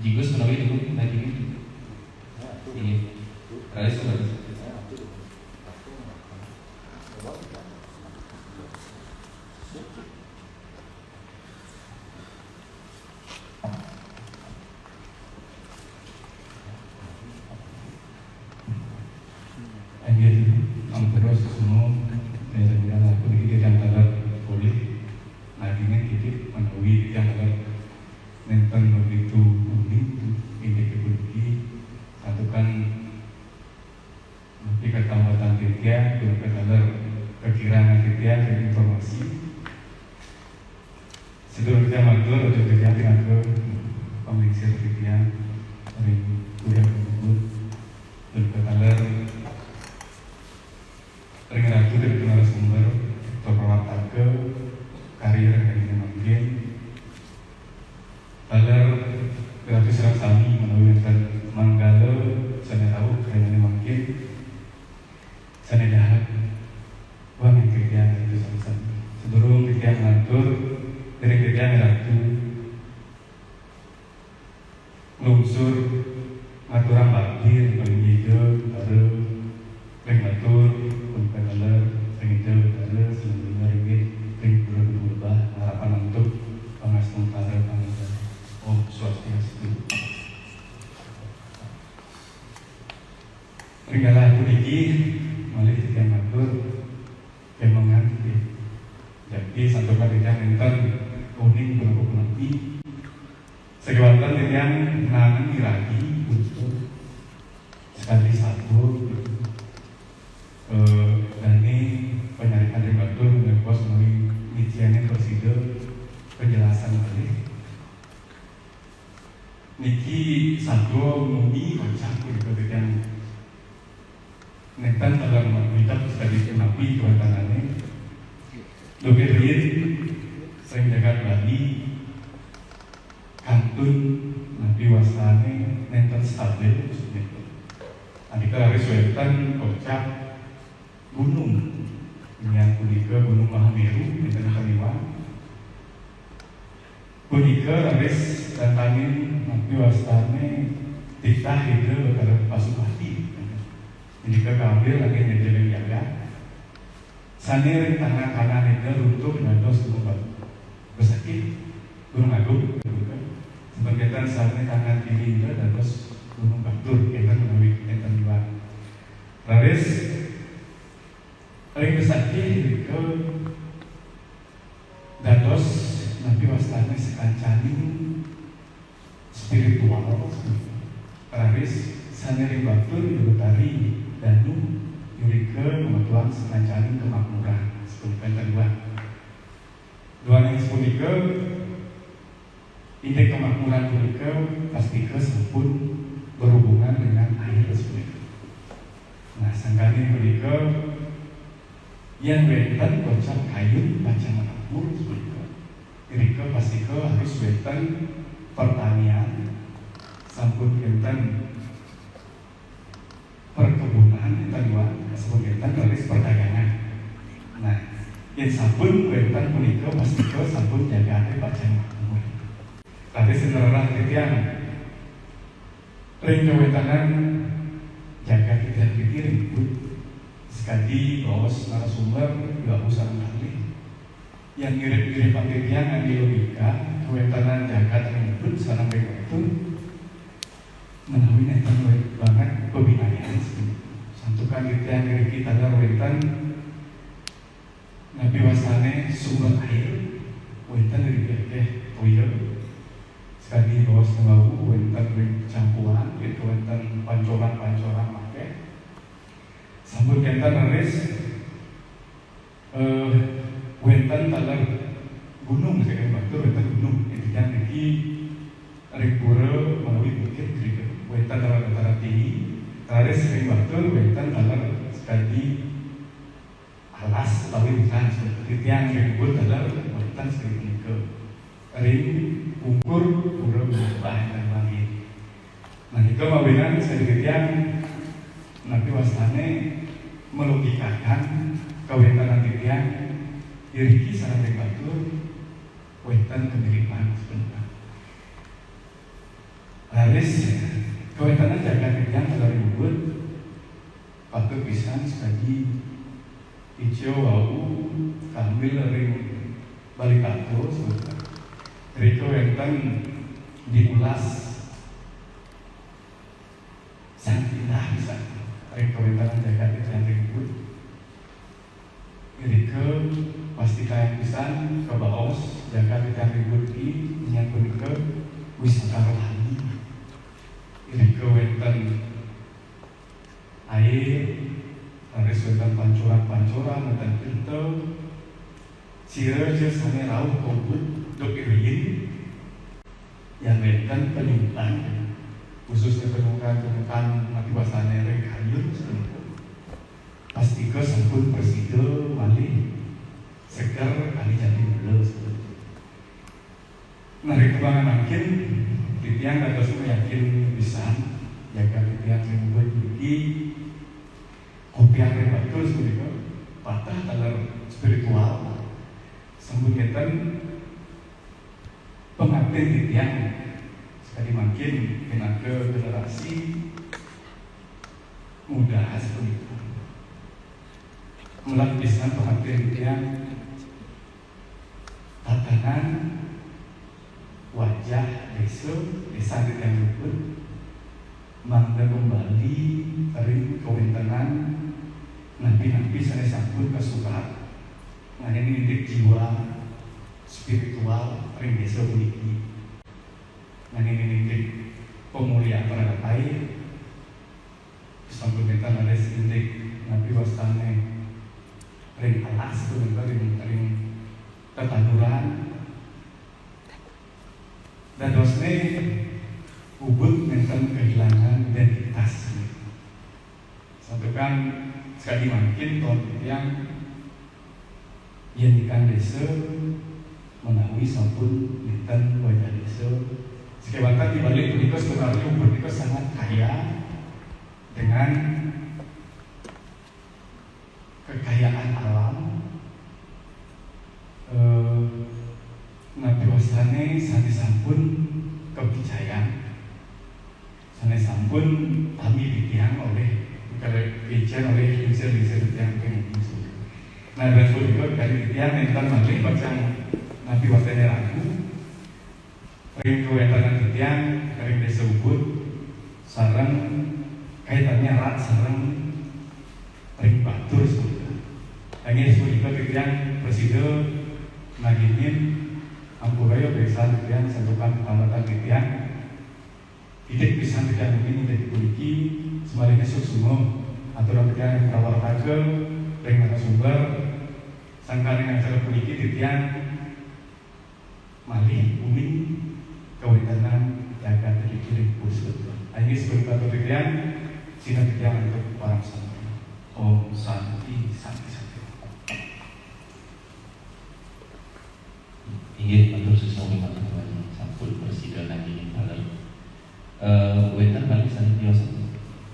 Jigus menawi dulu lagi ini Ralis Ralis. Anjir, terus semua saya aku dikit yang dalam boleh, nantinya dikit menawi yang dalam nenten begitu unik ini kebuki satukan nanti ketambatan titia juga kedalar kekirangan titia dan informasi sedulur kita matur atau kerja dengan ke pemeriksaan titia dari kuliah tersebut dan kedalar ring ratu dari narasumber atau pewarta ke karir yang ingin mungkin dalam berarti serang sami menawi dan manggala sana tahu kayaknya mungkin sana jahat uang yang kerja itu sama-sama sebelum kerja ngatur dari kerja ratu lungsur ngaturan bakti paling hijau baru ring ngatur pun pengalar ring hijau baru selanjutnya ring berubah harapan untuk pengasung para pengajar. Oh, swastiastu. Ringgalah aku niki malih tiang matur kemongan iki. Jadi satu kali yang enten kuning berapa nanti. Segawatan tiang nangan lagi untuk sekali satu. Dan ini penyarikan dari batur ngekos melalui niciannya prosedur penjelasan balik. Niki satu mumi kocak gitu yang netan dalam mengucap sekali nabi kewatanannya dokter Rin sering jaga Bali kantun nabi wasane nenten stabil seperti adika hari wetan kocak gunung yang punika gunung Mahameru nenten Kaliwang punika habis datangin nabi wasane titah itu kalau Pasupati jadi kekambil lagi nyejeleng jaga sanir tangan kanan itu runtuh dados lumpat besakit gunung agung sebagian sanir tangan kiri itu dados gunung batur kita menawi kita dua laris paling besakit ke dados nabi wasane sekancani spiritual Paris saneri batur yurutari danu yurike kebetulan sekancani kemakmuran sepuluh kedua dua yang sepuluh ide kemakmuran yurike pasti ke sampun berhubungan dengan air sepuluh. Nah sangkani yurike yang wenten kocak kayu baca makmur sepuluh yurike pasti ke harus wenten pertanian sampun kenten perkebunan tadiwan sampun kenten tulis perdagangan. Nah, yang sampun kenten punika pasti ke sampun jaga baca makmur. Tadi senerah titian ring kewetanan jaga titian ribut sekali bos narasumber dua usang kali yang ngirim-ngirim paketian adi logika kewetanan jaga ribut sekarang itu menawi nenten banget pembinaan santukan titian dari kita wetan nabi wasane sumber air wetan dari toilet sekali bos ngau wetan campuran wetan pancoran make sambut kenten res wetan talar gunung saya batu wetan gunung yang iki ripura melalui bukit gitu wetan talar dataran tinggi taris sering batu wetan talar sekali alas tapi bukan seperti yang ribut talar wetan sering ke ring ukur pura berubah dan langit. Nah itu mawinan sedikit yang nanti wasane melogikakan kewetanan titian diriki sarang batur wetan kemiripan sebentar. Taris kawetanan jaga kerjaan kalau ribut patut pisan sekali hijau wau kambil ring balik aku sebetulnya dari kawetan diulas sangat indah bisa ring kawetan jaga kerjaan ribut jadi ke pasti kayak pisan ke baos jaga kerjaan ribut ini menyangkut ke wisata rohani jadi kawetan air harus wetan pancuran wetan pintu sira je sane rauh kobut dok irin yang wetan penyumpan khususnya penyumpan mati wasane rek hayun pasti ke sampun preside malih segar kali jadi mulus narik kebangan makin titiang atau semua yakin bisa jaga titiang membuat bagi kopian rebatur sebenarnya patah talar spiritual sembunyikan pengantin titiang sekali makin tenaga generasi muda seperti itu melapiskan pengantin titiang tatanan wajah desa titiang luput mangga kembali ring kawentanan nabi sana sampun kasuka ngane nitik jiwa spiritual ring desa puniki ngane nitik pemulihan peradabai sampun kita nales nitik nabi wastane ring alas ring tetanuran dan dosne ubud tentang kehilangan identitas sampai kan sekali makin tahun yang ikan desa menawi sampun dinten wajah desa sekebatan dibalik punika sebenarnya ubud itu sangat kaya dengan kekayaan alam nabi wasane sani sampun kepercayaan sana sampun kami ditiang oleh kerajaan oleh linsir-linsir yang pengen nah dan juga dari ditiang tentang malih bacaan nabi wasane ragu ring kewetanan ditiang ring desa ubud sarang kaitannya erat sarang ring batur sebetulnya hanya sebetulnya ditiang presiden naginin ampurayo desa ditiang santukan pengamatan ditiang tidak bisa tidak mungkin menjadi kunci sebaliknya semua aturan kerja yang tawar raga dengan sumber sangka dengan cara kunci titian malih bumi kewetanan jaga terkiri pusat ini sebagai batu titian sina titian untuk orang santai om santi santi santi ingin menurut sesuatu teman-teman sampul presiden lagi ini wetan balik sana biasa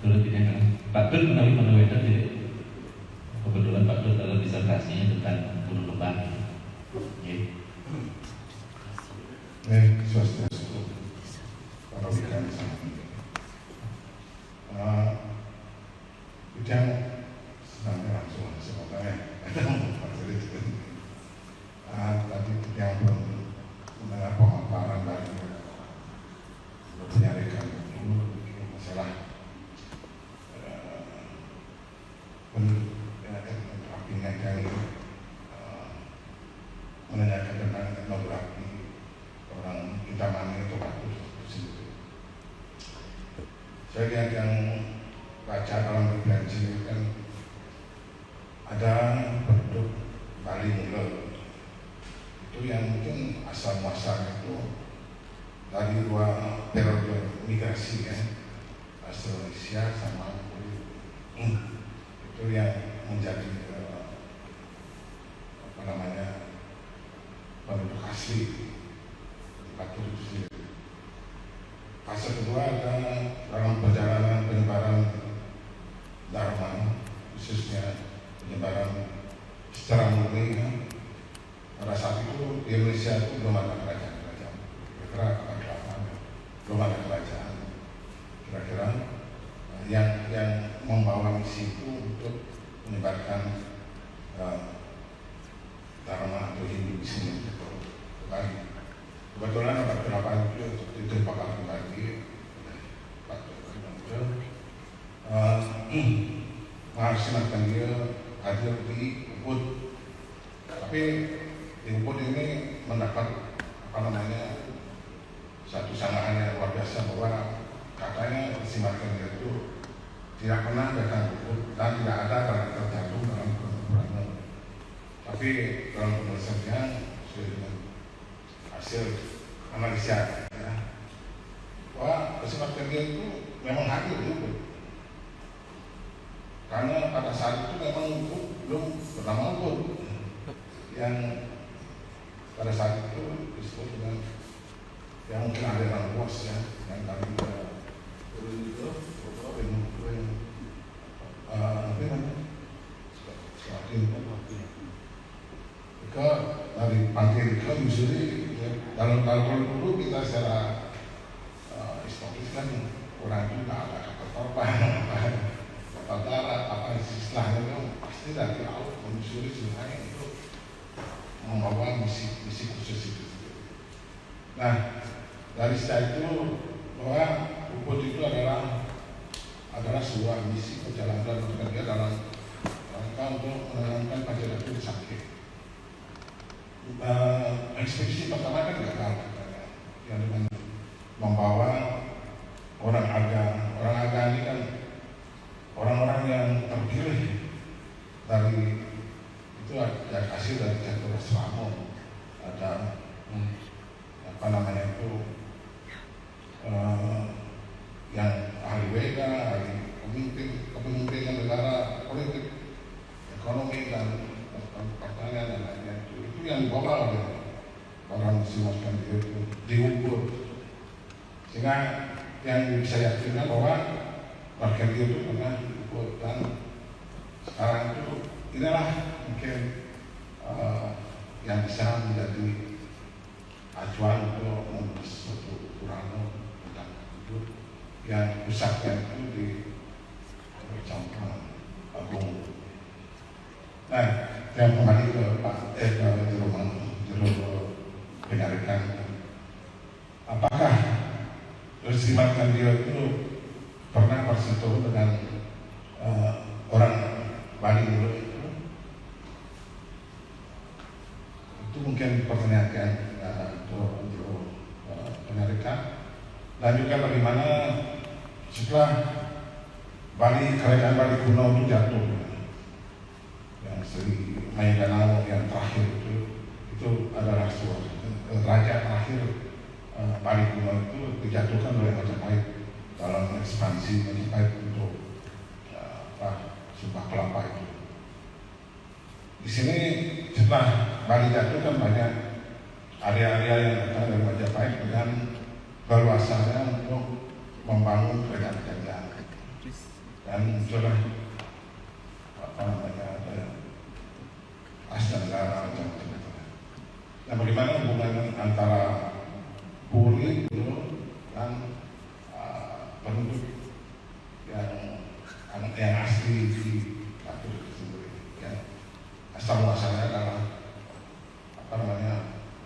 turut tidak kan Pak Dur menawi pada wetan tidak kebetulan Pak Dur dalam disertasinya tentang Gunung Lembah Swastiastu para wikan bidang sebenarnya langsung sebetulnya tadi yang belum mendengar pemaparan dari menyarikan masalah rapinya yang menanyakan tentang etnografi orang Kintamani itu bagus sendiri. Saya lihat yang baca dalam referensi kan ada penduduk Bali Mula itu yang mungkin asal muasalnya itu dari dua periode migrasi kan Australia sama itu yang menjadi penduduk asli Batur itu sendiri. Fase kedua ada dalam perjalanan penyebaran Dharma khususnya penyebaran secara murni kan. Pada saat itu di Indonesia itu belum ada kerajaan belum ada kerajaan kebetulan ada beberapa itu bakal kembali Pak Dokter melaksanakan dia hadir di Ubud, tapi di Ubud ini mendapat satu sanggahan yang luar biasa bahwa katanya si Martin itu tidak pernah datang ke Ubud dan tidak ada yang terjatuh dalam pertempuran. Tapi dalam penulisannya sesuai dengan hasil analisa ya, bahwa si Martin itu memang hadir di Ubud. Karena pada saat itu memang belum bernama Ubud, yang pada saat itu disebut dengan yang mungkin ada yang luas ya, yang kami itu ke dari Pantai ke Missouri ya. Dalam dulu kita secara historis kan orang itu nggak ada kapal terbang, kapal darat, apa istilahnya itu pasti dari laut menyusuri sebenarnya itu membawa misi khusus itu. Nah, dari sejak itu bahwa Ubud itu adalah sebuah misi perjalanan kerja dalam rangka untuk menenangkan Pancasila itu sakit. Ekspedisi pertama kan gagal, yang dengan membawa orang aga ini kan orang-orang yang terpilih dari itu ada hasil dari Jatuh Selamo, ada yang ahli WK, ahli kepemimpinan negara, politik, ekonomi dan pertanian dan lainnya itu yang dibawa oleh orang Simaskan itu diukur, sehingga yang bisa yakinkan bahwa Markel itu pernah diukur dan sekarang itu inilah mungkin yang bisa menjadi acuan untuk menulis suatu Purana tentang hidup yang pusatnya itu di Campang Agung. Nah, yang kembali ke Pak Jero Penarikan, apakah Simatkan dia itu pernah bersentuh dengan orang Bali dulu itu mungkin pertanyaan untuk Penarikan, dan juga bagaimana setelah kerajaan Bali kuno itu jatuh, yang Sri Mayaganao yang terakhir itu adalah raja terakhir Bali kuno itu dijatuhkan oleh Majapahit dalam ekspansi Majapahit untuk Sumpah Kelapa itu. Di sini setelah Bali jatuh kan banyak area-area yang datang dari Majapahit dengan berluasannya untuk membangun kerajaan-kerajaan dan muncullah Asia Tenggara macam-macam. Nah, bagaimana hubungan antara Puri dulu dan penduduk yang asli di Batu itu sendiri, yang asal muasalnya adalah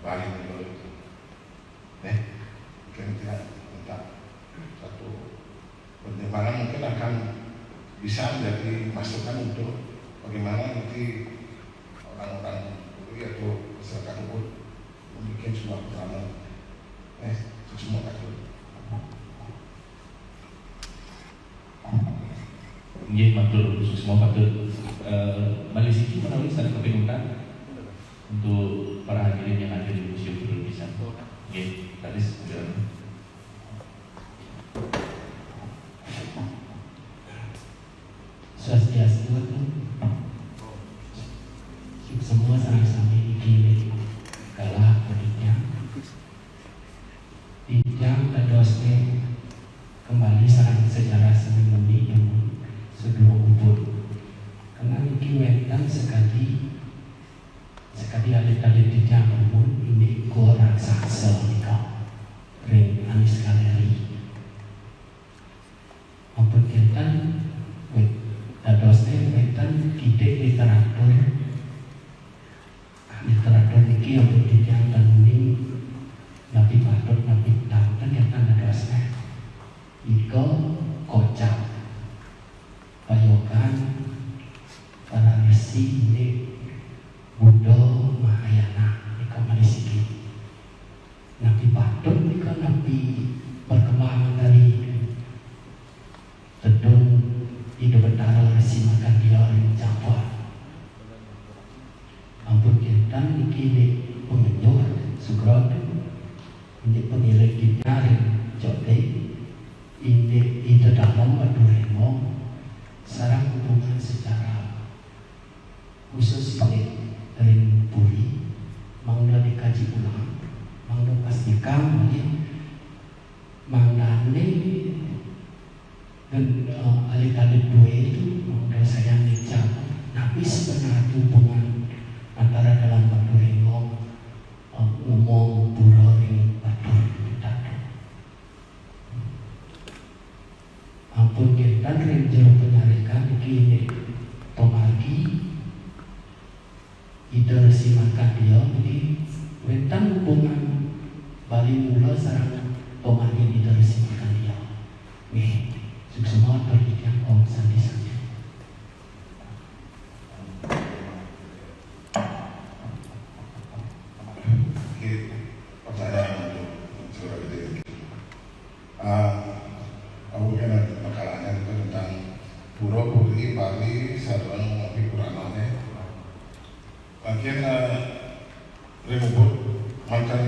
Bali dulu itu. Mungkin kita minta satu pertimbangan mungkin akan bisa menjadi masukan untuk bagaimana nanti orang-orang Puri atau masyarakat Ubud membuat sebuah Purana. Semua itu. Nggih, matur semua patut Malisiki menawi sana kepengutan untuk para hadirin yang hadir di Museum Perlukisan. Nggih, tadi Swastiastu, semua sami-sami iki kalah peditnya. Dijang kadosne kembali sarang sejarah seni meni yang sebelum Ubud. Karena iki wetan sekali alit-alit dijang pun ini go raksasa nika. Ring Anis Galeri. Ampun kinten wet dadosne wet napi patut nika napi perkembangan dari tedun ide betara resi makan dia orang Jawa. Ampun kita niki di pengenjor sugrot ini pemilik dinarin jodoh ini ide dalam Maduremo sarang hubungan secara khusus ini ring puri mangda dikaji ulang mangda pastikan mangda ini dan alit-alit dua itu mangda sayang dicap tapi sebenarnya hubungan antara dalam Maduremo ngomong pura ring batur ditato ampun kita ring jero penyarikan ini tomagi ide resi makan dia ini wetan hubungan bali mula sarang tomagi ide resi makan dia nih semua pendidikan om sandi saja. Pertanyaan untuk saudara gede. Aku kan ada makalahnya itu tentang pura puri Bali sarang ngopi puranane. Bagian remubut makan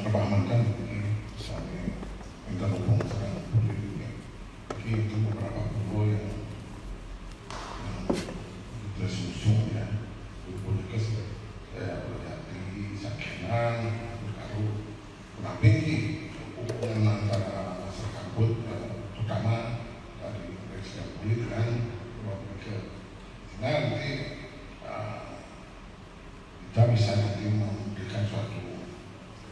rebah makan sampai minta hubung sarang puri. Bagi itu beberapa pulau yang tersusung ya, puri kes saya berhati sakenan. Tapi hubungan antara masyarakat terutama dari Presiden Pulih dengan ke nanti kita bisa nanti memberikan suatu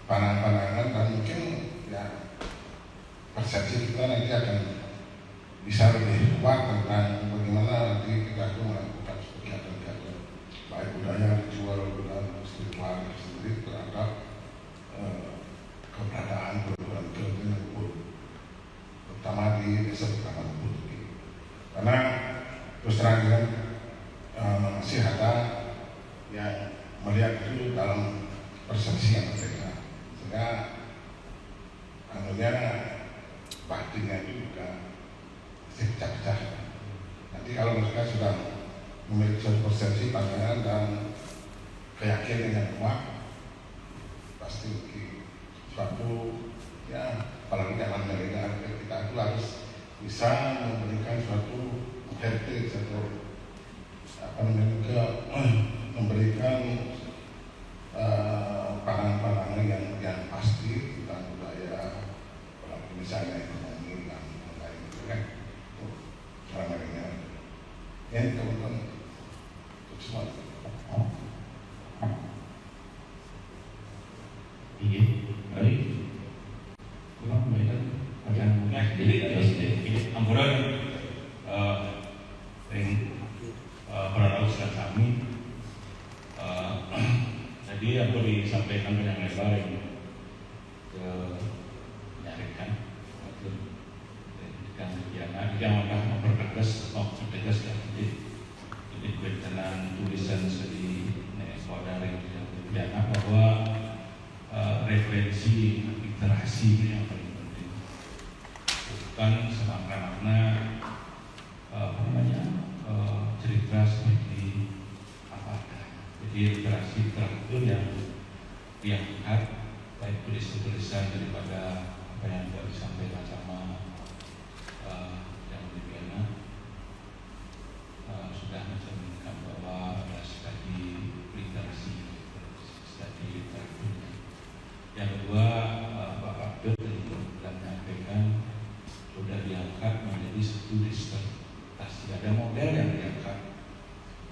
pandangan-pandangan dan mungkin ya persepsi kita nanti akan bisa lebih kuat tentang bagaimana nanti kita itu melakukan kegiatan-kegiatan baik budaya ritual dan spiritual sendiri terhadap keberadaan perguruan tinggi Ubud, terutama di desa pertama Ubud ini. Karena terus terang masih ada yang melihat itu dalam persepsi yang berbeda, sehingga anunya batinnya itu juga masih pecah-pecah. Nanti kalau mereka sudah memiliki suatu persepsi, pandangan dan keyakinan yang kuat, pasti suatu ya apalagi zaman milenial kita itu harus bisa memberikan suatu heritage atau memberikan pandangan-pandangan yang pasti tentang budaya, apalagi misalnya ekonomi dan lain-lain itu kan orang milenial. Ya teman-teman itu semua. Iya, baik. Kurang baik kan? Jadi ampunan para rauskan kami. Jadi aku disampaikan yang lebar yang ke nyarikan dan yang akan mempertegas jadi kebenaran tulisan sedih saudara yang bahwa referensi literasi yang paling penting bukan semata-mata cerita seperti apa adanya. Jadi literasi literatur yang diangkat baik tulisan daripada apa yang sudah disampaikan sama yang dibina sudah mencerminkan bahwa ada studi literasi, studi literaturnya. Yang kedua, Pak Abdul tadi telah menyampaikan sudah diangkat menjadi satu disertasi. Ada model yang diangkat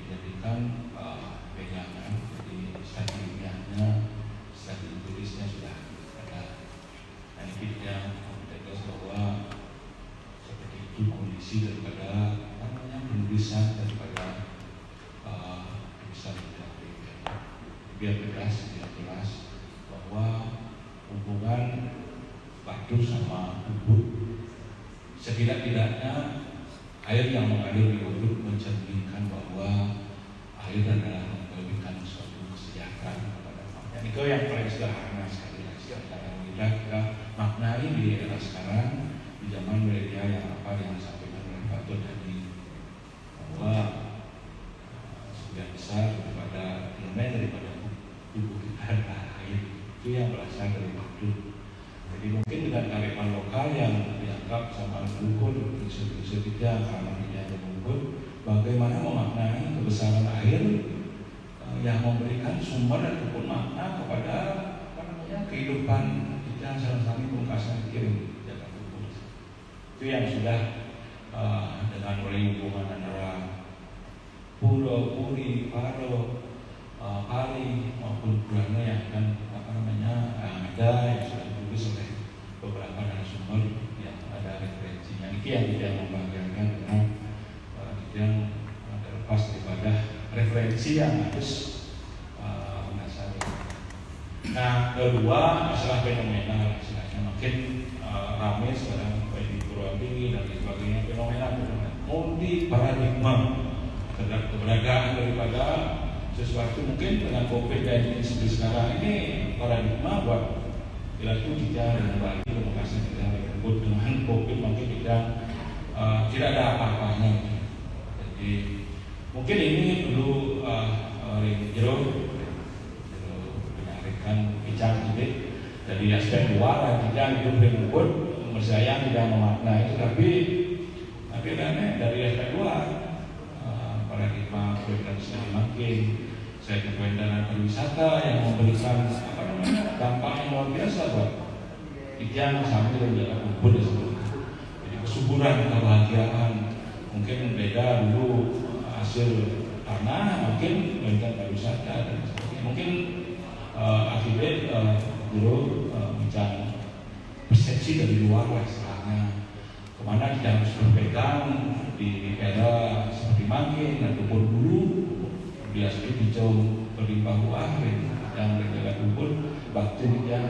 dijadikan pegangan, jadi studi ilmiahnya, studi tulisnya sudah ada. Dan kita tegas bahwa seperti itu kondisi daripada penulisan daripada tulisan literatur. Biar jelas bahwa hubungan Batur sama Ubud setidak-tidaknya air yang mengalir di Ubud mencerminkan bahwa air adalah memberikan suatu kesejahteraan kepada manusia. Itu yang paling sederhana sekali lagi. sekarang kita maknai di era sekarang, di zaman media yang disampaikan oleh Pak Tut tadi, bahwa sebagian besar daripada tubuh kita adalah air, itu yang berasal dari batu. Jadi mungkin dengan kearifan lokal yang dianggap sama mendukung unsur-unsur kita karena tidak ada mendukung, bagaimana memaknai kebesaran air yang memberikan sumber ataupun makna kepada kehidupan kita sehari-hari pungkasan kirim jaga kubur. Itu yang sudah dengan mulai hubungan antara Puro, Puri, Paro, Pali maupun Purana yang akan ada yang sudah ditulis oleh beberapa narasumber yang ada referensinya. Ini yang tidak membahagiakan karena tidak terlepas daripada referensi yang harus menasari. Nah, kedua masalah fenomena, istilahnya makin ramai sekarang baik di Pulau Tinggi dan sebagainya, fenomena multi paradigma terhadap keberadaan daripada sesuatu. Mungkin dengan COVID-19 seperti sekarang ini paradigma buat itu kita dengan bagi demokrasi kita disebut dengan COVID makin tidak ada apa-apanya. Jadi mungkin ini dulu Jero menyampaikan bicara sedikit dari aspek luar kita hidup dengan pun saya tidak memaknai itu, tapi dari aspek luar paradigma kualitas semakin saya kewenangan pariwisata yang memberikan dampak yang luar biasa buat Ijang sambil menjaga kubur dan sebagainya. Jadi kesuburan, kebahagiaan mungkin beda dulu hasil tanah, mungkin dengan pariwisata dan sebagainya. Mungkin akibat dulu bicara persepsi dari luar lah istilahnya, kemana kita harus berpegang di era seperti Mangkin ataupun dulu biasanya hijau berlimpah ruah yang menjaga kubur bakti yang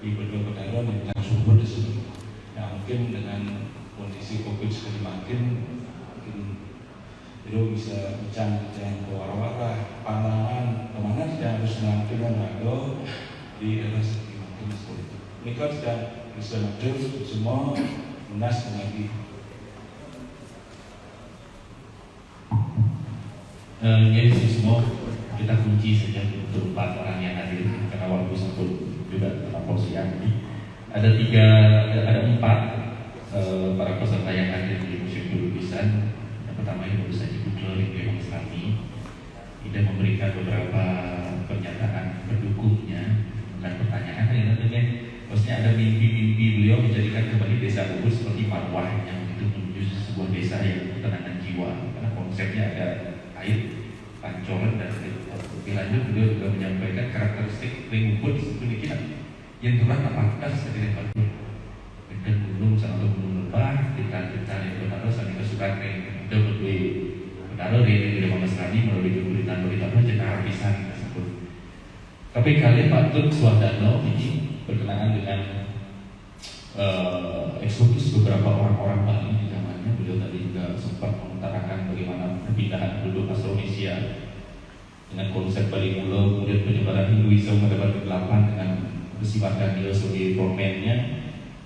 di Bedol-Bedalo dan sumber di sini. Nah, mungkin dengan kondisi COVID seperti Mangkin mungkin itu bisa bicara ke warah-warah pandangan kemana kita harus mengambil yang di era seperti Mangkin seperti itu. Ini kan sudah bisa maju semua lunas lagi. Jadi semua kita kunci saja untuk 4 orang yang hadir karena waktu satu juga terlalu siang. Ada 4 para peserta yang hadir di Museum Lukisan. Yang pertama ini baru saja Putra Ringgit Mangslani. Dia memberikan beberapa pernyataan pendukungnya dan pertanyaan yang tentunya maksudnya ada mimpi-mimpi beliau menjadikan kembali desa Ubud seperti marwah yang itu menuju sebuah desa yang ketenangan jiwa, karena konsepnya ada air, pancoran dan lebih lanjut beliau juga menyampaikan karakteristik ring Ubud memiliki yang telah apakah seperti lebar dan gunung atau gunung lebar kita yang benar saling kesukaan ring itu lebih benar dari Mangslani melalui pemberitaan jenara pisan tersebut. Tapi kali Pak Tut Swadano ini berkenaan dengan eksodus beberapa orang-orang Bali di zamannya. Beliau tadi juga sempat mengutarakan bagaimana perpindahan penduduk Austronesia dengan konsep Bali Mula, kemudian penyebaran Hinduisme mendapat kegelapan dengan bersifat dia sebagai frontman-nya.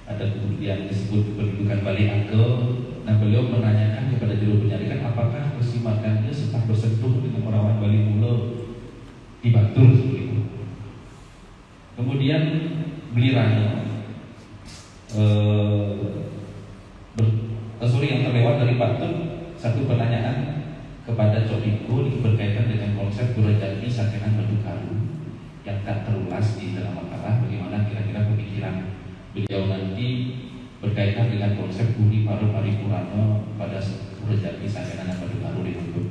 Ada kemudian disebut pendudukan Bali Angke. Nah, beliau menanyakan kepada juru penyelidikan apakah bersifat dia sempat bersentuh dengan orang-orang Bali Mula di Batur seperti itu. Kemudian Blirano yang terlewat dari Pak Tut satu pertanyaan kepada Codiko berkaitan dengan konsep Burajati Sakenan Batu Karu yang tak terulas di dalam makalah. Bagaimana kira-kira pemikiran beliau nanti berkaitan dengan konsep Budi Paru Paripurana pada Burajati Sakenan Batu Karu di Ubud.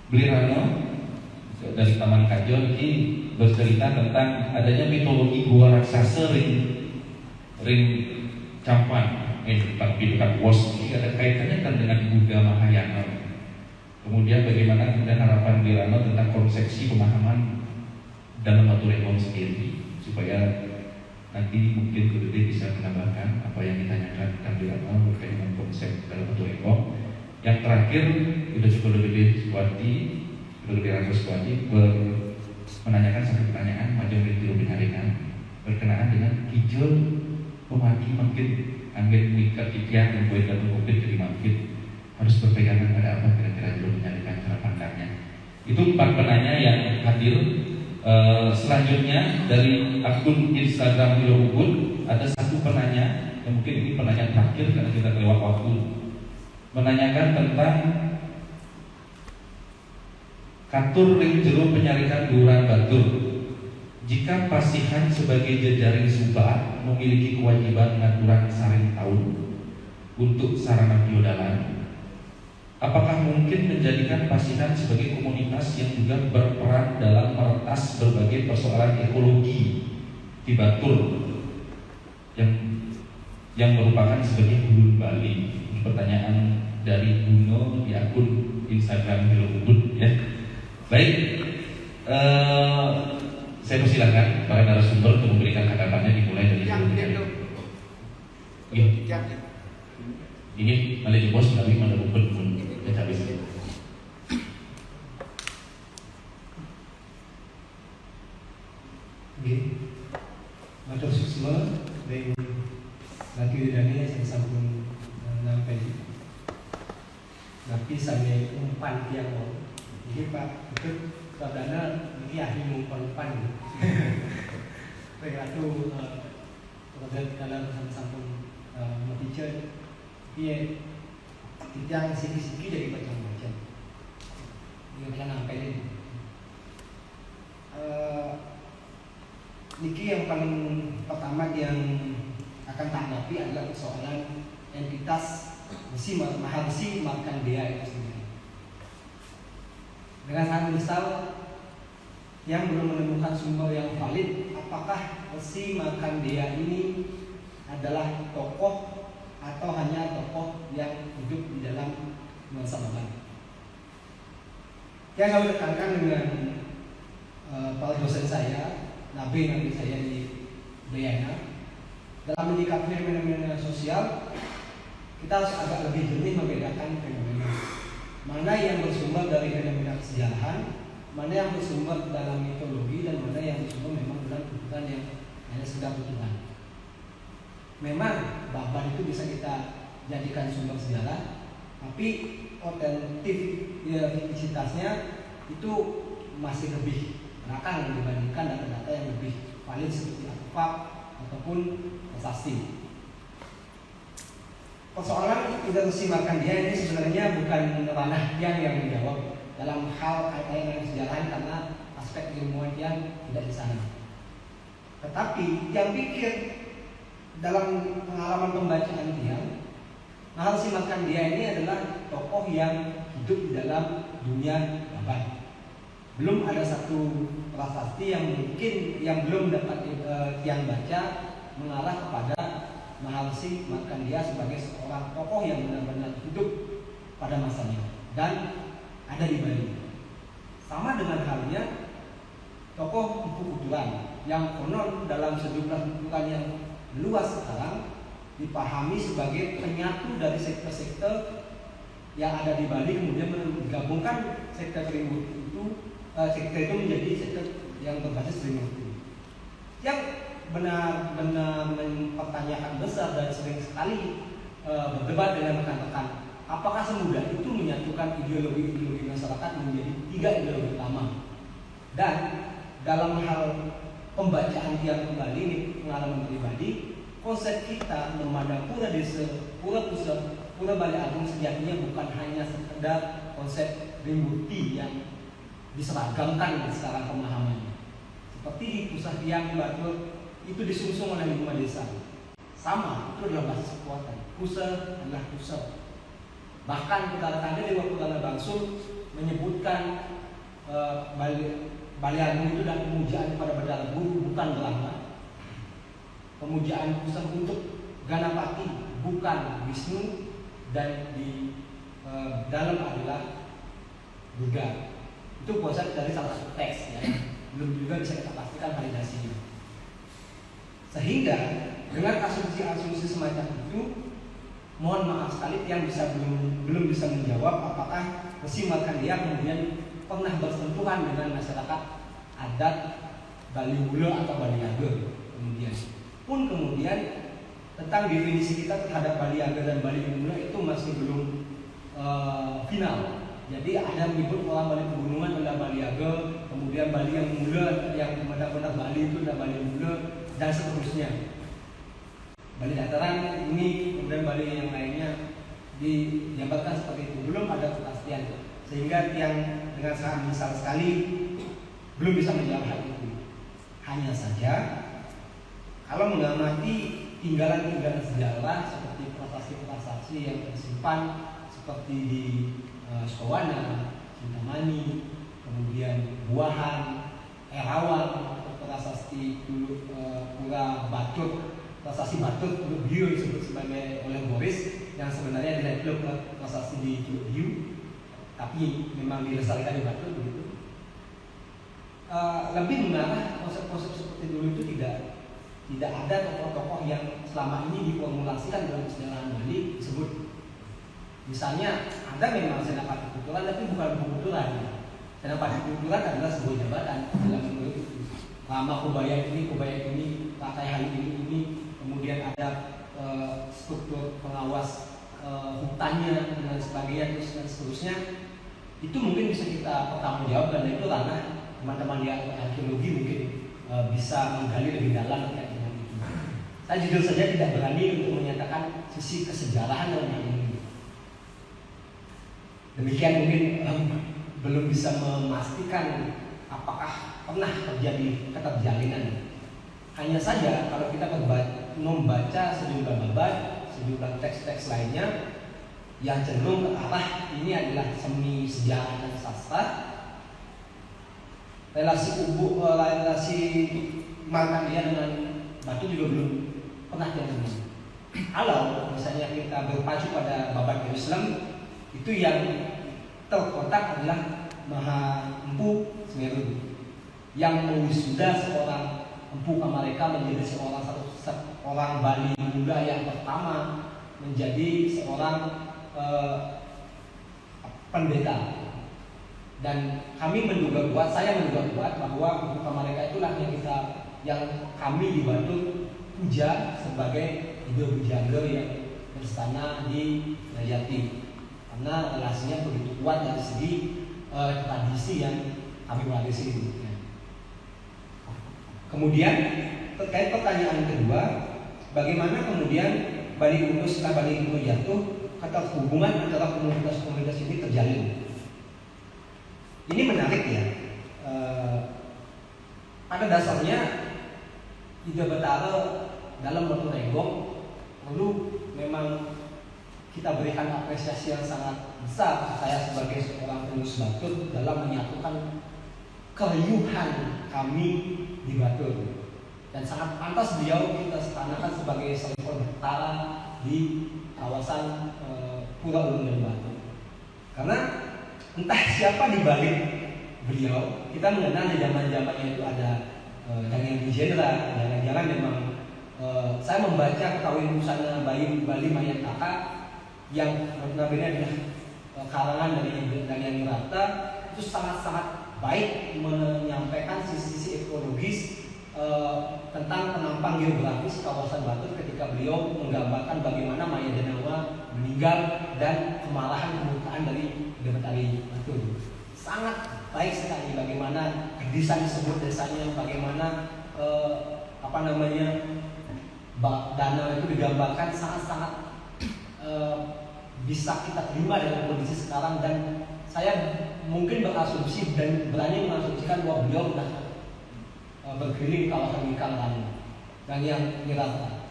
Blirano dari Taman Kajon ini bercerita tentang adanya mitologi gua raksasa ring Campan dekat Wos. Ini ada kaitannya kan dengan Buddha Mahayana. Kemudian bagaimana kemudian harapan Blirano tentang konsepsi pemahaman dalam Batu Rekon sendiri, supaya nanti mungkin Kudude bisa menambahkan apa yang ditanyakan tentang Blirano berkaitan dengan konsep dalam Batu Rekon. Yang terakhir kita cukup lebih Rano Swati menanyakan satu pertanyaan macam itu lebih haringan berkenaan dengan hijau pemaki mungkin angin mengikat ikan dan buat dan mungkin jadi makin harus berpegangan pada apa kira-kira dulu menyarikan cara pandangnya. Itu 4 penanya yang hadir. Selanjutnya dari akun Instagram Bilo Ubud ada 1 penanya yang mungkin ini penanya terakhir karena kita lewat waktu, menanyakan tentang katur ring jero penyarikan duran batur. Jika pasihan sebagai jejaring subah memiliki kewajiban ngaturan saring tahun untuk sarana biodalan, apakah mungkin menjadikan pasihan sebagai komunitas yang juga berperan dalam meretas berbagai persoalan ekologi di Batur yang merupakan sebagai hulu Bali? Pertanyaan dari Bruno di akun Instagram Bilo Ubud ya. Baik, saya persilakan para narasumber untuk memberikan tanggapannya dimulai dari ini ada di bos kami mana Ubud pun kita bisa. Matur susma dari laki didani yang sambung sampai tapi sampai umpan tiang mau. Jadi Pak itu sabdana ini ahli umpan mereka tu dalam sambung teacher dia tiang siki-siki jadi macam-macam. Dia bilang apa ini? Niki yang paling pertama yang akan tanggapi adalah persoalan entitas mahal besi makan dia itu sendiri. Dengan sangat misal yang belum menemukan sumber yang valid, apakah besi makan dia ini adalah tokoh atau hanya tokoh yang hidup di dalam nuansa Babat. Yang saya tekankan dengan para dosen saya, nabi saya di Udayana, dalam menyikapi fenomena sosial kita harus agak lebih jernih membedakan fenomena mana yang bersumber dari fenomena kesejarahan, mana yang bersumber dalam mitologi, dan mana yang bersumber memang dalam kebutuhan yang hanya sekedar kebutuhan. Memang Babat itu bisa kita jadikan sumber sejarah, tapi otentisitasnya itu masih lebih belakang dibandingkan data-data yang lebih valid seperti artefak ataupun prasasti. Persoalan identitas makan dia ini sebenarnya bukan ranah yang menjawab dalam hal kaitan dengan sejarah karena aspek ilmuwan yang tidak di sana. Tetapi yang pikir dalam pengalaman pembacaan dia, Mahal Simatkan dia ini adalah tokoh yang hidup di dalam dunia Babat. Belum ada satu prasasti yang mungkin yang belum dapat yang baca mengarah kepada Mahal Simatkan dia sebagai seorang tokoh yang benar-benar hidup pada masanya dan ada di Bali. Sama dengan halnya tokoh Empu Kuturan yang konon dalam sejumlah tuturan yang luas sekarang dipahami sebagai penyatu dari sekte-sekte yang ada di Bali, kemudian menggabungkan sekte Trimurti itu, sekte itu menjadi sekte yang berbasis Trimurti. Yang benar-benar mempertanyakan besar dan sering sekali berdebat dengan rekan-rekan, apakah semudah itu menyatukan ideologi-ideologi masyarakat menjadi 3 ideologi utama? Dan dalam hal pembacaan tiang kembali ini pengalaman pribadi, konsep kita memandang pura desa, pura pusat, pura Bali Agung sejatinya bukan hanya sekedar konsep Trimurti yang diseragamkan secara pemahamannya. Seperti di pusat tiang Batur itu disungsung oleh 5 desa. Sama, itu adalah basis kekuatan. Pusat adalah pusat. Bahkan kata-kata di waktu Tanah Bangsul menyebutkan Bali Agung itu dan pemujaan kepada Badara Guru bukan Brahma. Pemujaan pusat untuk Ganapati bukan Wisnu, dan di dalam adalah Durga. Itu konsep dari salah satu teks ya. Belum juga bisa kita pastikan validasinya. Sehingga dengan asumsi-asumsi semacam itu, mohon maaf sekali yang belum bisa menjawab apakah Resi Makan dia kemudian pernah bersentuhan dengan masyarakat adat Bali Wulo atau Bali Agung. Kemudian tentang definisi kita terhadap Bali Aga dan Bali Mula itu masih belum final. Jadi ada menyebut orang Bali Pegunungan adalah Bali Aga, kemudian Bali yang mula yang benar-benar Bali itu adalah Bali Mula, dan seterusnya. Bali dataran ini, kemudian Bali yang lainnya dijabarkan seperti itu. Belum ada kepastian, sehingga yang dengan sangat besar sekali belum bisa menjawab hal itu. Hanya saja kalau mengamati tinggalan-tinggalan sejarah seperti prasasti-prasasti yang tersimpan seperti di Skowana, Kintamani, kemudian Buahan, Erawan, prasasti Pura Batut, prasasti Batut Teluk Diu disebut sebagai oleh Boris, yang sebenarnya adalah klub prasasti di Teluk Diu, tapi memang dilestarikan di Batut begitu. Lebih mengarah konsep-konsep seperti dulu itu tidak ada tokoh-tokoh yang selama ini diformulasikan dalam sejarah Bali disebut. Misalnya ada memang Senapati Putulan, tapi bukan kebetulan. Senapati Putulan adalah sebuah jabatan dalam menurut itu. Lama Kubaya ini, Rakai Hayu ini, kemudian ada struktur pengawas hutannya dan sebagainya, dan seterusnya. Itu mungkin bisa kita pertanggungjawabkan, dan itu ranah teman-teman di arkeologi mungkin bisa menggali lebih dalam terkait dengan itu. Saya jujur saja tidak berani untuk menyatakan sisi kesejarahan dalam hal ini. Demikian mungkin belum bisa memastikan apakah pernah terjadi keterjalinan. Hanya saja kalau kita membaca sejumlah bab, sejumlah teks-teks lainnya yang cenderung ke arah ini adalah semi sejarah dan sastra. Relasi Markandeya dengan Batu juga belum pernah terjadi. Kalau misalnya kita berpacu pada babat Yerusalem, itu yang terkotak adalah Maha Empu Semeru yang mewisuda seorang Empu Kamareka menjadi seorang Bali muda yang pertama menjadi seorang pendeta. Dan kami saya menduga kuat bahwa Empu Kamareka itulah yang kami di Batu puja sebagai ide bujangga yang berstana di Najati. Karena relasinya begitu kuat dari segi tradisi yang kami warisi. Kemudian terkait pertanyaan kedua, bagaimana kemudian Bali Kuno setelah Bali Kuno jatuh, kata hubungan antara komunitas-komunitas ini terjalin. Ini menarik ya. Pada dasarnya ide Betara dalam Batu Renggong perlu memang kita berikan apresiasi yang sangat besar. Saya sebagai seorang penulis Batur dalam menyatukan keriuhan kami di Batur, dan sangat pantas beliau kita setanakan sebagai seorang Betara di kawasan Pura Ulun dan Batur. Karena entah siapa di balik beliau, kita mengenal di zaman-zamannya itu ada Dangyan Jenderal, jangan-jangan memang saya membaca Kawin Busana Bali Mayantaka yang notabene adalah karangan dari Dangyan Wirata, itu sangat-sangat baik menyampaikan sisi-sisi ekologis tentang penampang geografis kawasan Batur ketika beliau menggambarkan bagaimana Maya Denawa meninggal dan kemarahan kemurkaan dari Betari Batur. Sangat baik sekali bagaimana Kedisan disebut desanya, bagaimana Danau itu digambarkan sangat-sangat bisa kita terima dengan kondisi sekarang, dan saya mungkin berasumsi dan berani mengasumsikan bahwa beliau sudah berkeliling di kawasan Wikang dan yang Wirata.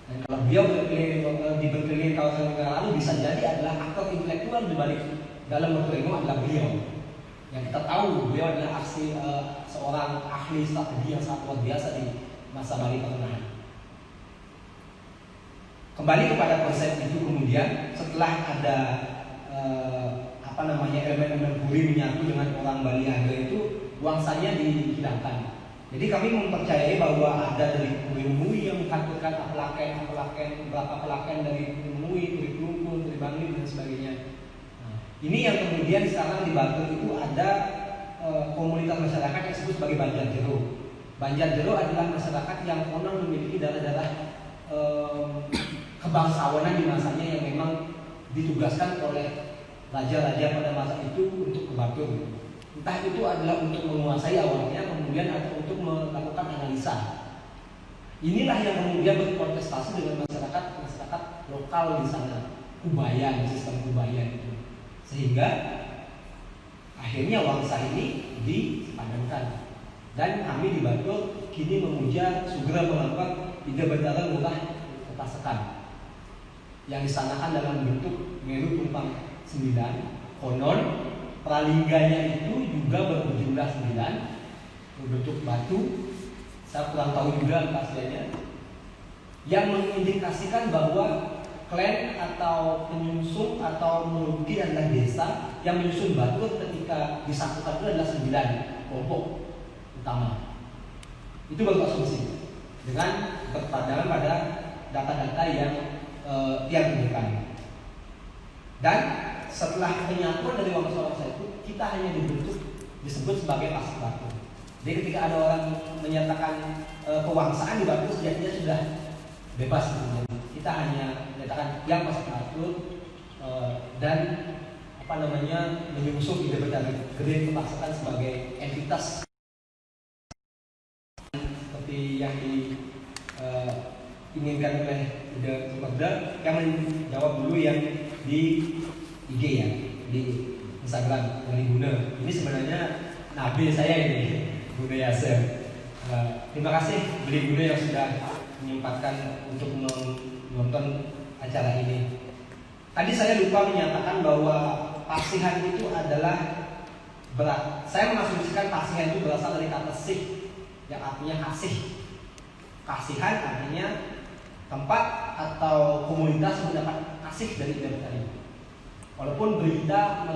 Dan kalau beliau berkeliling kawasan Wikang lalu, bisa jadi adalah aktor intelektual di balik dalam Batu Renggong adalah beliau. Yang kita tahu beliau adalah seorang ahli strategi yang sangat luar biasa di masa Bali Pertengahan. Kembali kepada konsep itu, kemudian setelah ada elemen-elemen Buri menyatu dengan orang Bali Aga itu, wangsanya dihilangkan. Jadi kami mempercayai bahwa ada dari Kurimui yang menghancurkan beberapa pelaken dari Kurimui, dari Kelungkung, dari Bangli dan sebagainya. Ini yang kemudian sekarang di Batur itu ada komunitas masyarakat yang disebut sebagai Banjar Jero. Banjarnegara adalah masyarakat yang konon memiliki darah-darah kebangsawanan di masanya yang memang ditugaskan oleh raja-raja pada masa itu untuk ke Batur. Entah itu adalah untuk menguasai awalnya, kemudian atau untuk melakukan analisa. Inilah yang kemudian berkontestasi dengan masyarakat lokal di sana, Kubayan, sistem Kubayan itu. Sehingga akhirnya Wangsa ini dipadankan. Dan kami di Batur kini memuja Sugera Mengambang Ida Betara Murah Ketasekan yang disanakan dalam bentuk Meru Tumpang 9. Konon pralingganya itu juga berjumlah 9 berbentuk batu. Saya kurang tahu juga pastinya, yang mengindikasikan bahwa klan atau penyusun atau mungkin adalah desa yang menyusun Batur ketika disatukan itu adalah 9 kelompok utama. Itu baru asumsi dengan berpandangan pada data-data yang diberikan. Dan setelah penyatuan dari Wangsa itu, kita hanya disebut sebagai Pasir Batur. Jadi ketika ada orang menyatakan kewangsaan di Batur, sejatinya sudah bebas. Kita hanya menyatakan yang Pasir Batur dan menyusun ide Betara Gede Ketasekan sebagai entitas seperti yang diinginkan oleh Ida Perda. Yang menjawab dulu yang di IG ya, di Instagram dari Bunda. Ini sebenarnya nabi saya ini, Bunda Yasser. Terima kasih beli Bunda yang sudah menyempatkan untuk menonton acara ini. Tadi saya lupa menyatakan bahwa Pasihan itu adalah saya mengasumsikan Pasihan itu berasal dari kata sih yang artinya kasih. Kasihan artinya tempat atau komunitas yang mendapat kasih dari Ida Betara. Walaupun berita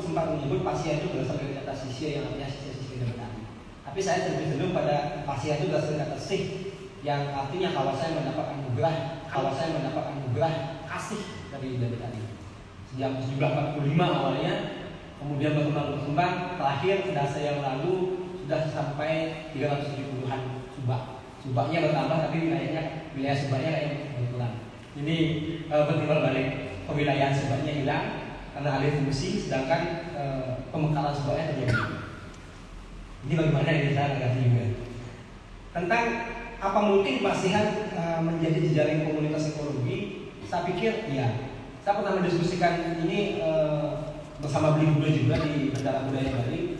sempat menyebut Pasihan itu berasal dari kata sisya yang artinya sisya Ida Betara. Tapi saya lebih cenderung pada Pasihan itu berasal dari kata sih yang artinya kalau saya mendapatkan anugerah kasih dari Ida Betara. Sejak 1745 awalnya, kemudian berkembang, terakhir dasa yang lalu sudah sampai 370-an subak. Subaknya bertambah tapi wilayah subaknya kayak berkurang. Ini bertimbal balik kewilayahan subaknya hilang karena alih fungsi, sedangkan pemekaran subaknya terjadi. Ini bagaimana ini saya ngerti juga tentang apa mungkin Pasihan menjadi jejaring komunitas ekologi. Saya pikir ya. Saya pernah mendiskusikan ini bersama beli Buddha juga di Bandara Budaya Bali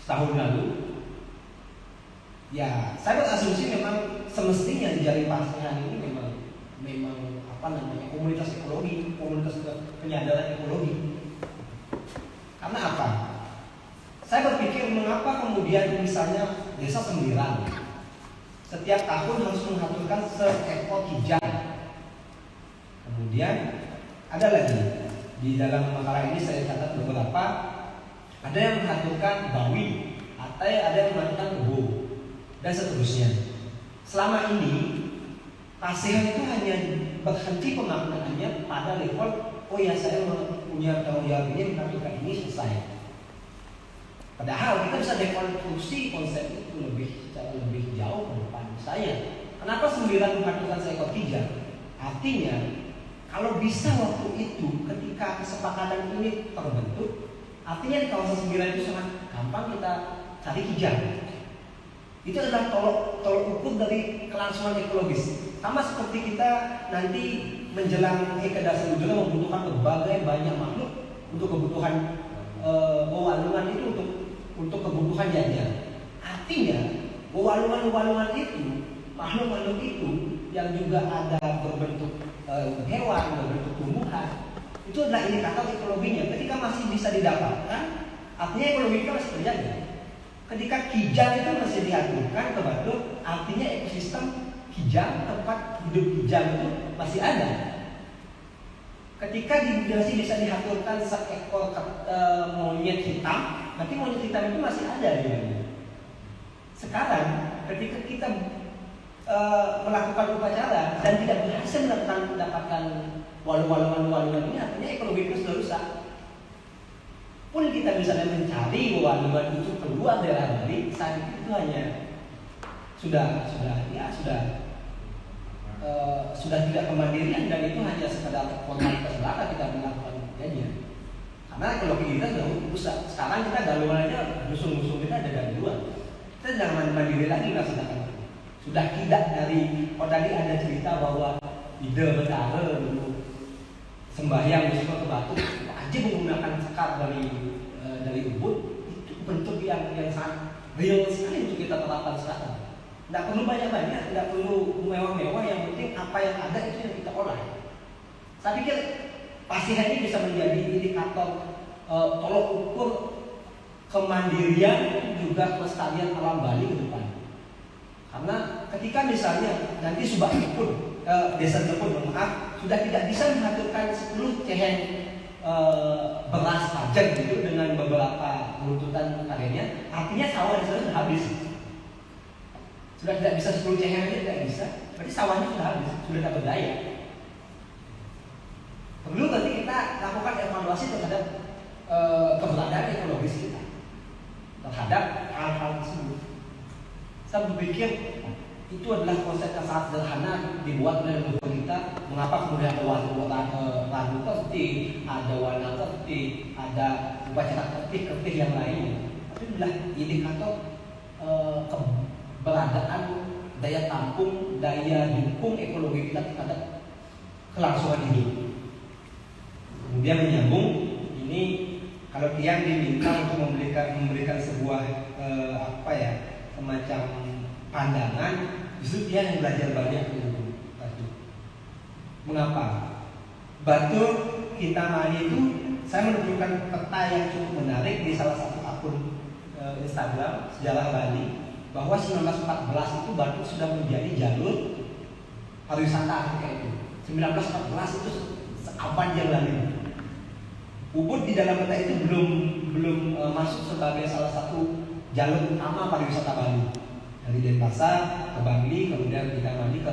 tahun lalu. Ya, saya berasumsi memang semestinya jejaring Pasihan ini memang komunitas ekologi, komunitas penyadaran ekologi. Karena apa? Saya berpikir mengapa kemudian misalnya Desa Sembilan setiap tahun harus mengaturkan seekor kijang. Kemudian ada lagi di dalam makalah ini saya catat beberapa, ada yang mengaturkan bawi, ada yang mengaturkan kebo, dan seterusnya. Selama ini Pasihan itu hanya berhenti pemaknaannya pada level oh ya saya punya tanggung jawab ini mengaturkan ini selesai. Padahal kita bisa dekonstruksi konsep itu secara lebih jauh ke depan. Saya kenapa 9 mengaturkan seekor kijang? Artinya kalau bisa waktu itu ketika kesepakatan ini terbentuk, artinya di kawasan 9 itu sangat gampang kita cari kijang. Itu adalah tolok ukur dari kelangsungan ekologis. Sama seperti kita nanti menjelang Eka Dasa Udara membutuhkan berbagai banyak makhluk untuk kebutuhan wewalungan itu untuk kebutuhan jajan. Artinya wewalungan itu, makhluk-makhluk itu yang juga ada berbentuk hewan, berbentuk tumbuhan, itu adalah indikator ekologinya. Ketika masih bisa didapatkan, artinya ekologi kita masih terjaga. Ketika kijang itu masih diaturkan ke Batur, artinya ekosistem kijang, tempat hidup kijang itu masih ada. Ketika masih bisa diaturkan seekor monyet hitam, berarti monyet hitam itu masih ada di mana. Sekarang ketika kita melakukan upacara dan tidak berhasil mendapatkan walungan ini, artinya ekologi itu sudah rusak. Pun kita misalnya mencari walungan itu keluar dari Bali, saat itu hanya sudah tidak kemandirian, dan itu hanya sekadar formalitas belaka kita melakukan kajian. Karena kalau kita sudah rusak. Sekarang kita galuan aja, musuh-musuh kita ada dari luar. Kita jangan mandiri lagi melaksanakan. Sudah tidak dari, tadi ada cerita bahwa ide betara dulu sembahyang besok ke Batu wajib menggunakan sekar dari Ubud. Itu bentuk yang sangat real sekali untuk kita terapkan sekarang. Tidak perlu banyak-banyak, tidak perlu mewah-mewah, yang penting apa yang ada itu yang kita olah. Saya pikir pasti ini bisa menjadi indikator tolok ukur kemandirian juga kelestarian alam Bali ke depan. Karena ketika misalnya nanti Subak Jepun, Desa Jepun, maaf, sudah tidak bisa menghasilkan 10 cehen beras pajak gitu dengan beberapa runtutan karyanya, artinya sawah di sana sudah habis. Sudah tidak bisa 10 cehen aja tidak bisa, berarti sawahnya sudah habis, sudah tidak berdaya. Perlu nanti kita lakukan evaluasi terhadap keberadaan ekologis kita terhadap hal-hal tersebut. Saya berpikir itu adalah konsep yang sangat sederhana dibuat oleh leluhur kita. Mengapa kemudian ada warna tertib, ada warna tertib, ada upacara tertib yang lainnya. Tapi adalah indikator keberadaan daya tampung, daya dukung ekologi kita terhadap kelangsungan hidup. Kemudian menyambung ini, kalau Tiang diminta untuk memberikan sebuah semacam pandangan, justru dia yang belajar banyak itu. Mengapa? Batu Kintamani itu saya menemukan peta yang cukup menarik di salah satu akun Instagram Sejarah Bali, bahwa 1914 itu Batu sudah menjadi jalur pariwisata Afrika itu. 1914 itu seabad yang lalu. Ubud di dalam peta itu belum masuk sebagai salah satu jalur utama pariwisata Bali. Dari Denpasar ke Bangli, kemudian kita mandi ke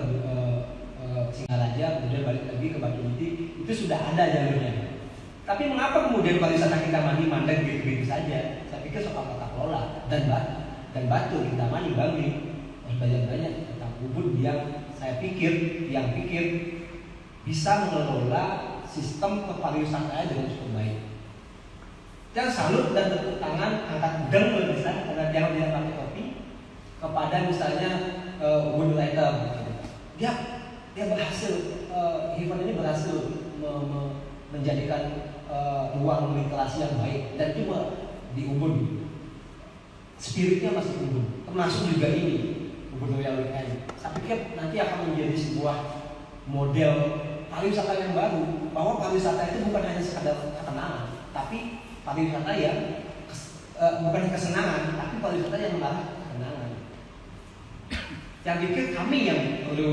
Singaraja, kemudian balik lagi ke Batu Inti, itu sudah ada jalurnya. Tapi mengapa kemudian pariwisata kita mandi mandang begitu saja? Saya pikir soal tata kelola dan Batu kita mandi Bangli harus banyak tentang Ubud yang saya pikir bisa mengelola sistem kepariwisataan dengan cukup baik. Dan salut dan tepuk tangan, angkat udang kalau bisa, karena dia tidak pakai topi, kepada misalnya Ubud Writer. Dia berhasil, Ivan ini berhasil menjadikan ruang literasi yang baik, dan cuma di Ubud spiritnya masih Ubud, termasuk juga ini Ubud Royal Weekend. Saya pikir nanti akan menjadi sebuah model pariwisata yang baru, bahwa pariwisata itu bukan hanya sekadar ketenangan, tapi pariwisata yang bukan kesenangan, tapi pariwisata yang mengarah ke ketenangan. Yang pikir kami yang perlu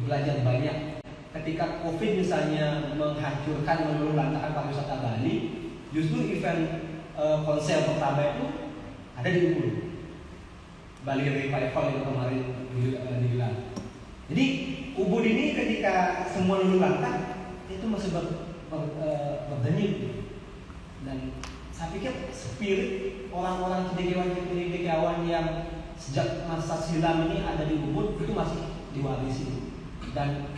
belajar banyak. Ketika COVID misalnya menghancurkan, meluluhlantakkan pariwisata Bali, justru event konser pertama itu ada di Ubud, Bali Revival yang kemarin digelar. Jadi Ubud ini ketika semua luluhlantak itu masih berdenyut, dan saya pikir spirit orang-orang cendekiawan yang sejak masa silam ini ada di Ubud itu masih diwarisi, dan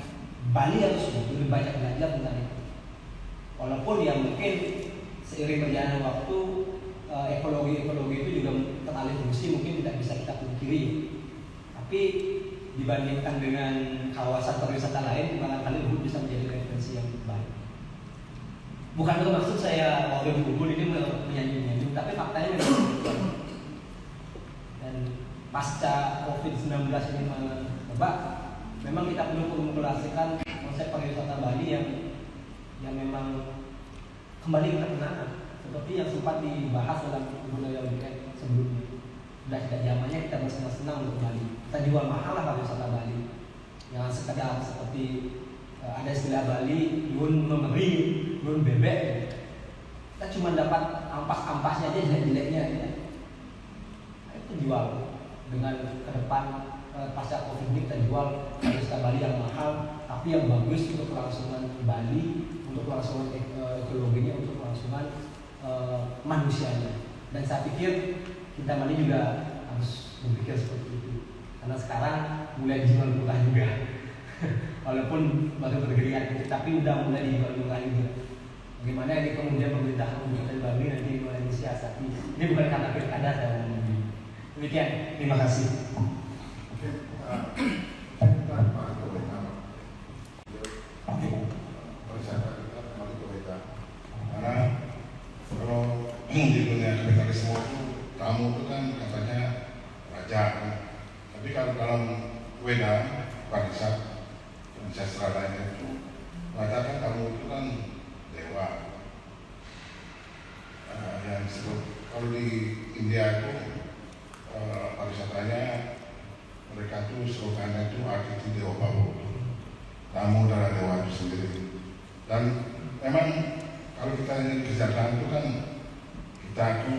Bali harus lebih banyak belajar tentang itu. Walaupun ya mungkin seiring berjalannya waktu ekologi itu juga teralih fungsi, mungkin tidak bisa kita pungkiri. Tapi dibandingkan dengan kawasan pariwisata lain, barangkali Ubud bisa menjadi referensi yang baik. Bukan bermaksud saya waktu di Ubud ini menyanyi-nyanyi, tapi faktanya memang dan pasca COVID-19 ini merebak, memang kita perlu memformulasikan konsep pariwisata Bali yang memang kembali ke ketenangan, seperti yang sempat dibahas dalam Ubud Royal Weekend sebelumnya. Sudah tidak zamannya kita bersenang-senang untuk Bali. Kita jual mahal lah pariwisata Bali. Jangan sekedar seperti ada istilah Bali, yun memberi, yun bebek. Kita cuma dapat ampas-ampasnya aja, jelek-jeleknya. Ya. Itu jual dengan ke depan pasca COVID ini kita jual pariwisata Bali yang mahal, tapi yang bagus untuk kelangsungan Bali, untuk kelangsungan ekologinya, untuk kelangsungan manusianya. Dan saya pikir kita Mali juga harus berpikir seperti itu. karena sekarang mulai dijual murah juga. Walaupun baru bergeliat, tapi udah mulai dijual murah juga. Bagaimana ini kemudian pemerintah Kabupaten Bali nanti mulai mensiasati. Ini bukan karena pilkada saya ngomong ini. Demikian, terima kasih. Karena kalau di dunia kapitalisme itu tamu itu kan katanya raja kan. Tapi kalau dalam Weda barisan sastra lainnya itu raja kan tamu itu kan dewa. Yang disebut kalau di India itu pariwisatanya mereka tuh slogannya itu Atiti Dewa Bhava, tamu adalah dewa itu sendiri. Dan memang kalau kita ingin kesejahteraan itu kan kita itu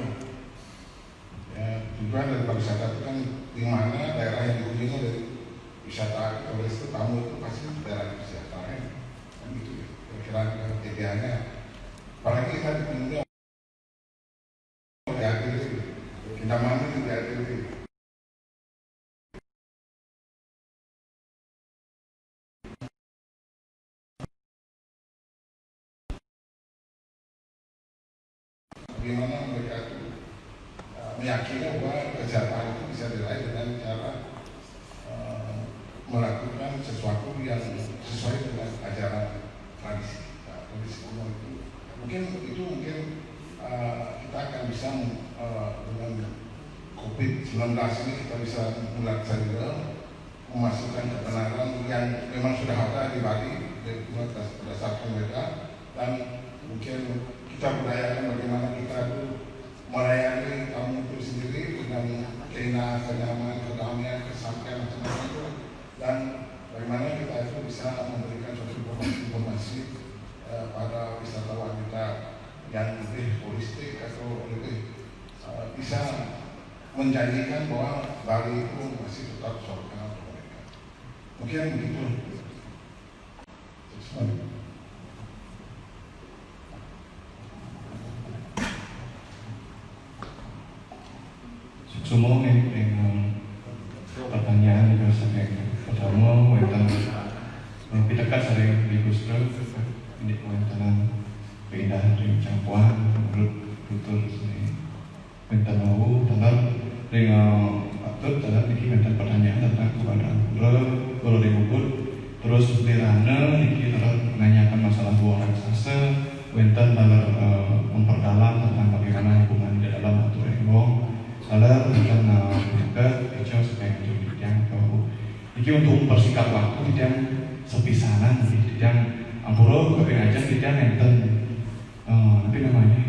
ya, tujuan dari pariwisata itu kan di mana daerah yang dikunjungi oleh wisata oleh itu tamu itu pasti daerah kesejahteraan kan gitu ya. Kira-kira idealnya apalagi kita dikunjungi oleh aktivis kita mana di aktivis. Bagaimana mereka itu meyakini bahwa kesejahteraan itu bisa diraih dengan cara melakukan sesuatu yang sesuai dengan ajaran tradisi kuno itu. Mungkin kita akan bisa dengan COVID-19 ini kita bisa mulai saja memasukkan ketenaran yang memang sudah ada di Bali berdasarkan mereka, dan mungkin kita budayakan bagaimana kita itu melayani tamu itu sendiri dengan keindahan, kenyamanan, kedamaian, kesampaian macam-macam itu, dan bagaimana kita itu bisa memberikan suatu informasi pada wisatawan kita yang lebih holistik atau lebih bisa menjanjikan bahwa Bali itu masih tetap surga untuk mereka. Mungkin begitu. Semua yang pertanyaan itu sampai pertama wonten pitakat sering digusro ini wonten keindahan ring campuan menurut tutur sini wonten mau tentang ring atur tentang niki wonten pertanyaan tentang keberadaan kalau dibubur terus lirana niki terus menanyakan masalah buah raksasa wonten dalam memperdalam tentang bagaimana hubungan di dalam atur embong salah tentang juga kecil supaya itu yang kau ini untuk mempersingkat waktu tidak sepisanan tidak ampuro kepengajan tidak enten tapi namanya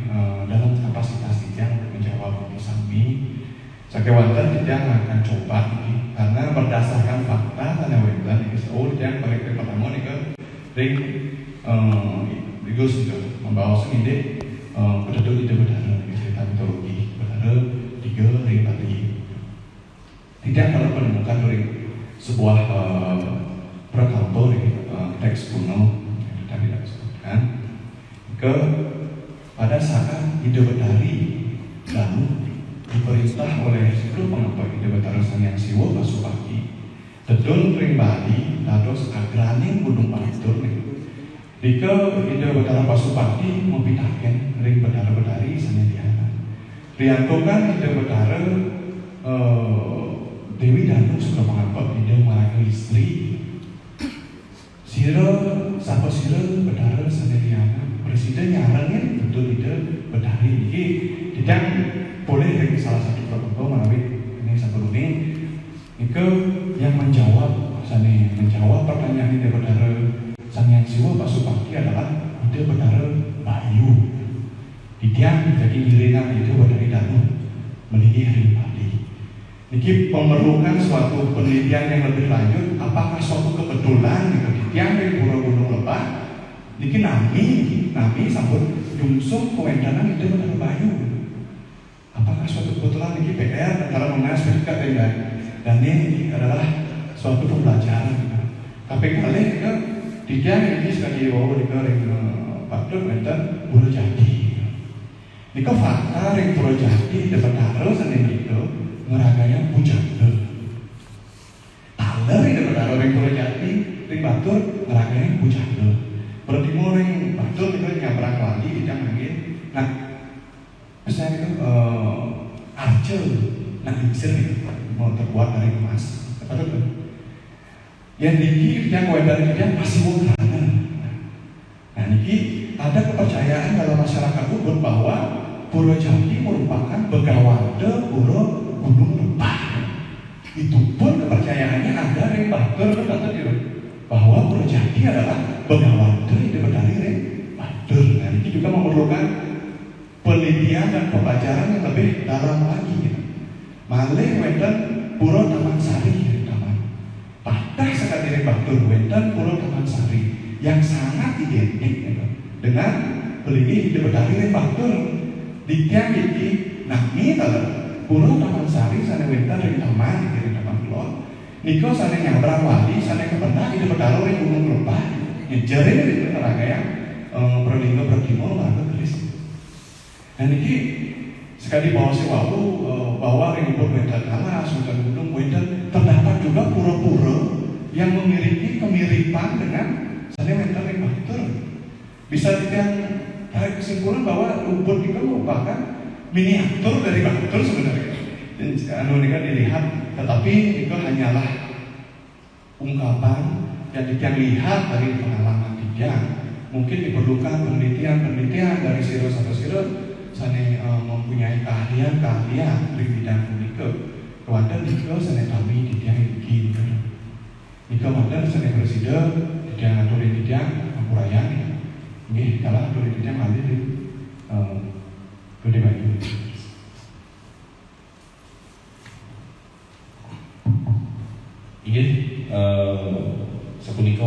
dalam kapasitas tidak menjawab sami sakewanten tidak akan coba ini karena berdasarkan fakta karena wetan ini tidak pakai pertama nih ke ring bagus juga membawa sendiri pedaduk ide berdarah cerita mitologi berdarah tiga ring tadi tidak kalau menemukan dari sebuah prakantor teks kuno yang tadi tidak disebutkan ke pada saat Bidadari lalu diperintah oleh seluruh pengapa Bidadari Sang Hyang Siwa Pasupati dedun ring Bali dados agraning Gunung Palitur dika Bidadari Pasupati mempitaken ring Bidadari Sanyadiana Rianto kan Bidadari Dewi Danu suka mengapak tidak marah istri sira sapa sira Bidadari Sanyadiana presiden nyarannya betul tidak Bidadari ini tidak boleh dari salah satu protokol melalui ini sebelum ini yang menjawab pertanyaan ini Bidadari Sang Hyang Siwa Pasupati adalah ide Bidadari Bayu Didiang jadi iringan itu Bidadari Danu meninggi hari pagi. Ini memerlukan suatu penelitian yang lebih lanjut. Apakah suatu kebetulan Didiang dari Pulau Gunung Lebah ini nami sambut jungsung kewendanan itu Bidadari Bayu. Apakah suatu kebetulan ini PR dalam mengenai sertifikat dan ini adalah suatu pembelajaran. Tapi kali Didiang ini sebagai wawo di Pakdut Wenten Pulau Jati. Nika fakta ring Pulau Jati dapat taruh sendiri itu ngeraganya bujangga. ring batur ngeragain bujana. Berarti mau ring batur itu nyabrang lagi kita angin. Nah, misalnya itu archer, nah bisa nih mau terbuat dari emas, betul. Yang tinggi yang kue dari dia masih mau kerana. Nah, ini ada kepercayaan dalam masyarakat Ubud bahwa Pura Jati merupakan begawada Pura Gunung Lepah. Itu pun kepercayaannya ada ring batur kata dia bahwa Pura Jati adalah begawada itu dari ring batur. Nah, ini juga memerlukan penelitian dan pembelajaran yang lebih dalam lagi. Malih wenten Pura Taman Sari, taman patah sekali ring batur wenten Pura Taman Sari yang sangat identik dengan peligi hidup dari ring batur. Di tiang iki, nah ini adalah Pura Taman Sari sana wenten ring taman, ring taman pulau. Niko sana nyabrang wali, sana kependak hidup dari ring gunung lepah. Ngejarin itu teraga yang perlingga berkimul warga keris. Dan ini sekali bawa si waktu bahwa ring gunung wenten kalah, sultan gunung wenten terdapat juga pura-pura yang memiliki kemiripan dengan sana wenten ring batur. Bisa ditiang tarik kesimpulan bahwa Ubud itu merupakan miniatur dari batur sebenarnya. Dan anu ini kan dilihat, tetapi itu hanyalah ungkapan yang kita lihat dari pengalaman dia. Mungkin diperlukan penelitian dari siro sampai siro, sana mempunyai keahlian di bidang unika. Kewadah juga sana kami di dia ini. Nika wadah sana presiden di dia ngatur di dia Ampurayan. Ini kalau aturan kita ngambil di Gede Bayu. Ingin sepunika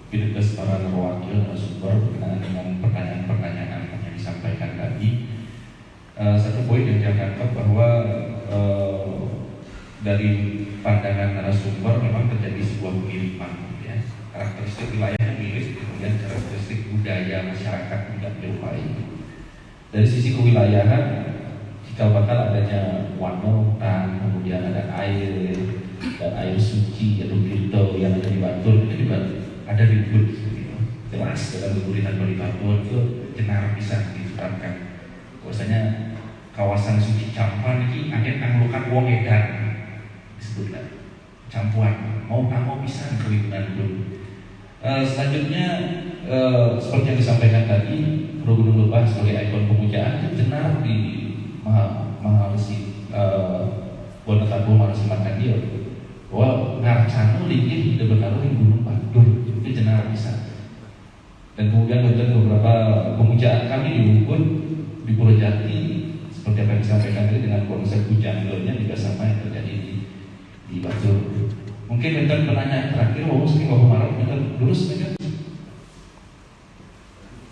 pidegas para narwakil narasumber berkenaan dengan pertanyaan-pertanyaan yang disampaikan tadi. Satu poin yang saya tangkap bahwa dari pandangan narasumber memang terjadi sebuah kemiripan, ya. Karakteristik wilayahnya mirip, kemudian karakteristik budaya masyarakat juga menyerupai. Dari sisi kewilayahan, jika bakal adanya wano, hutan, kemudian ada air dan air suci, yaitu filter yang ada di Batur, itu juga ada ribut, gitu. Jelas dalam guritan Batur itu jenar bisa diterapkan. Bahwasanya kawasan suci Campuran ini angin anglukan wong edan disebutkan Campuran, mau tak mau bisa kelingkungan dulu. Selanjutnya seperti yang disampaikan tadi, Pura Gunung Lepah sebagai ikon pemujaan itu benar di Maharesi Wonotabu Maharesi Markandia bahwa ngarcano linggih tidak bertaruh di Gunung Batur itu benar bisa. Dan kemudian beberapa pemujaan kami di Ubud, di Pura Jati seperti apa yang disampaikan tadi dengan konsep hujannya juga sama yang terjadi di Batur. Mungkin bentar penanya terakhir, mau sering bapak marah, bentar lurus saja.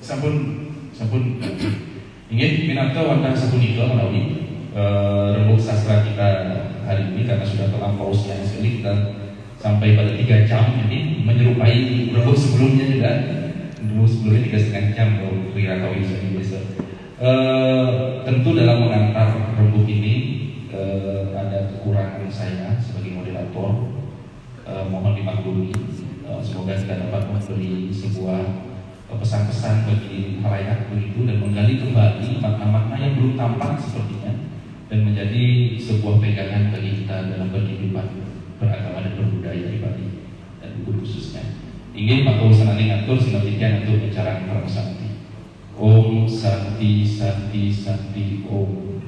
Sampun. Ingin minatnya wantah sapunika melalui rembuk sastra kita hari ini karena sudah terlampau siang sekali, kita sampai pada 3 jam ini menyerupai rembuk sebelumnya juga. Rembuk sebelumnya 3,5 jam kalau Wirakawi biasa. Tentu dalam mengantar rembuk ini ada kekurangan saya sebagai moderator. Mohon dimaklumi. Semoga kita dapat memberi sebuah pesan-pesan bagi halayak begitu dan menggali kembali makna-makna yang belum tampak sepertinya dan menjadi sebuah pegangan bagi kita dalam berkehidupan beragama dan berbudaya di Bali dan Ubud khususnya. Ingin Pak Urusan ngatur sinapitian untuk bicara para sakti. Om Santi Santi Santi Om.